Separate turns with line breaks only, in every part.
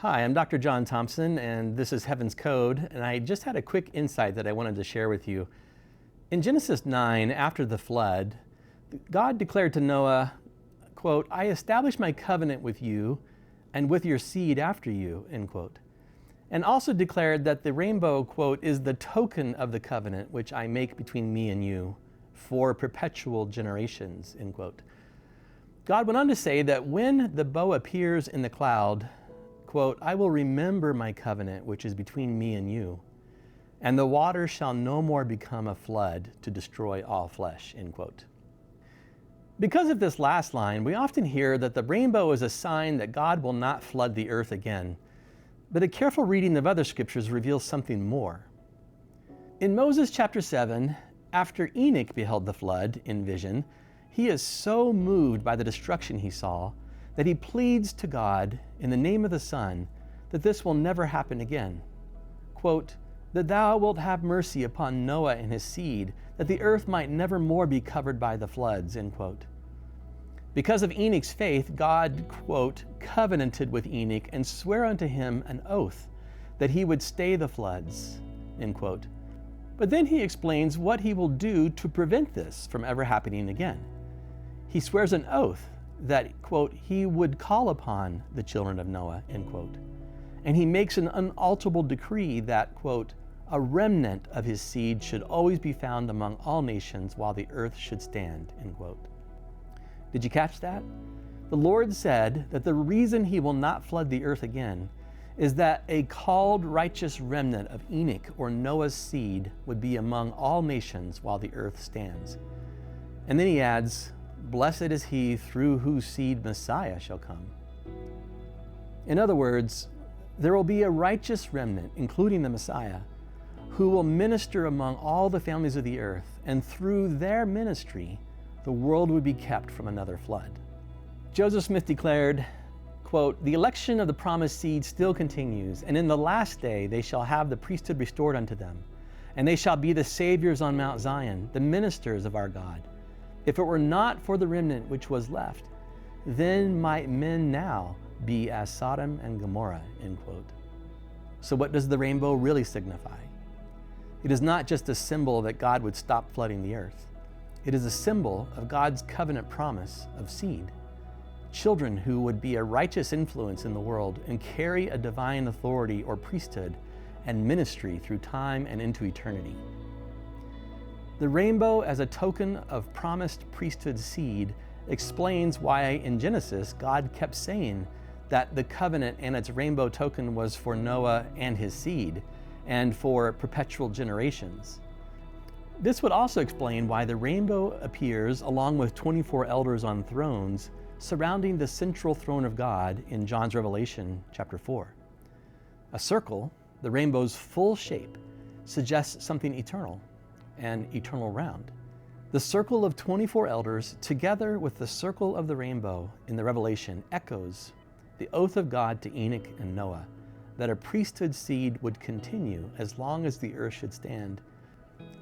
Hi, I'm Dr. John Thompson, and this is Heaven's Code, and I just had a quick insight that I wanted to share with you. In Genesis 9, after the flood, God declared to Noah, quote, "I establish my covenant with you and with your seed after you," end quote. And also declared that the rainbow, quote, "is the token of the covenant which I make between me and you for perpetual generations," end quote. God went on to say that when the bow appears in the cloud, quote, "I will remember my covenant which is between me and you, and the water shall no more become a flood to destroy all flesh," end quote. Because of this last line, we often hear that the rainbow is a sign that God will not flood the earth again. But a careful reading of other scriptures reveals something more. In Moses chapter 7, after Enoch beheld the flood in vision, he is so moved by the destruction he saw that he pleads to God in the name of the Son that this will never happen again. Quote, "that thou wilt have mercy upon Noah and his seed, that the earth might never more be covered by the floods," end quote. Because of Enoch's faith, God, quote, "covenanted with Enoch and sware unto him an oath that he would stay the floods," end quote. But then he explains what he will do to prevent this from ever happening again. He swears an oath that, quote, he would call upon the children of Noah, end quote. And he makes an unalterable decree that, quote, "a remnant of his seed should always be found among all nations while the earth should stand," end quote. Did you catch that? The Lord said that the reason he will not flood the earth again is that a called righteous remnant of Enoch or Noah's seed would be among all nations while the earth stands. And then he adds, "Blessed is he through whose seed Messiah shall come." In other words, there will be a righteous remnant, including the Messiah, who will minister among all the families of the earth, and through their ministry, the world would be kept from another flood. Joseph Smith declared, quote, "the election of the promised seed still continues, and in the last day they shall have the priesthood restored unto them, and they shall be the saviors on Mount Zion, the ministers of our God. If it were not for the remnant which was left, then might men now be as Sodom and Gomorrah," end quote. So what does the rainbow really signify? It is not just a symbol that God would stop flooding the earth. It is a symbol of God's covenant promise of seed, children who would be a righteous influence in the world and carry a divine authority or priesthood and ministry through time and into eternity. The rainbow as a token of promised priesthood seed explains why in Genesis God kept saying that the covenant and its rainbow token was for Noah and his seed and for perpetual generations. This would also explain why the rainbow appears along with 24 elders on thrones surrounding the central throne of God in John's Revelation chapter 4. A circle, the rainbow's full shape, suggests something eternal and eternal round. The circle of 24 elders, together with the circle of the rainbow in the Revelation, echoes the oath of God to Enoch and Noah that a priesthood seed would continue as long as the earth should stand.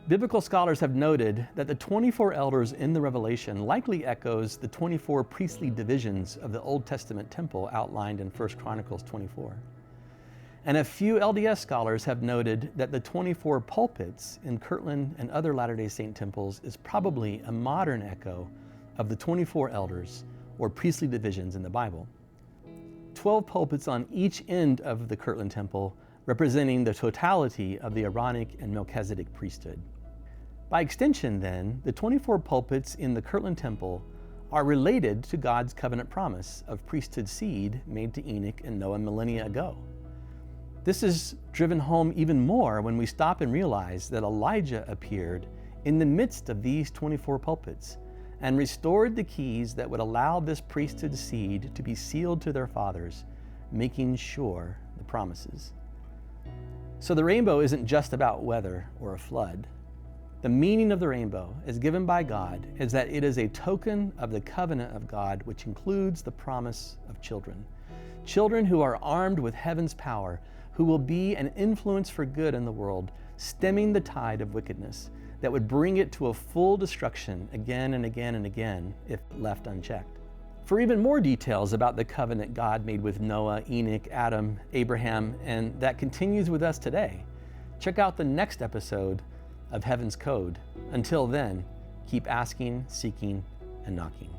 Biblical scholars have noted that the 24 elders in the Revelation likely echoes the 24 priestly divisions of the Old Testament temple outlined in 1 Chronicles 24. And a few LDS scholars have noted that the 24 pulpits in Kirtland and other Latter-day Saint temples is probably a modern echo of the 24 elders or priestly divisions in the Bible. 12 pulpits on each end of the Kirtland Temple representing the totality of the Aaronic and Melchizedek priesthood. By extension then, the 24 pulpits in the Kirtland Temple are related to God's covenant promise of priesthood seed made to Enoch and Noah millennia ago. This is driven home even more when we stop and realize that Elijah appeared in the midst of these 24 pulpits and restored the keys that would allow this priesthood seed to be sealed to their fathers, making sure the promises. So the rainbow isn't just about weather or a flood. The meaning of the rainbow, as given by God, is that it is a token of the covenant of God, which includes the promise of children. Children who are armed with heaven's power, who will be an influence for good in the world, stemming the tide of wickedness that would bring it to a full destruction again and again and again if left unchecked. For even more details about the covenant God made with Noah, Enoch, Adam, Abraham, and that continues with us today, check out the next episode of Heaven's Code. Until then, keep asking, seeking, and knocking.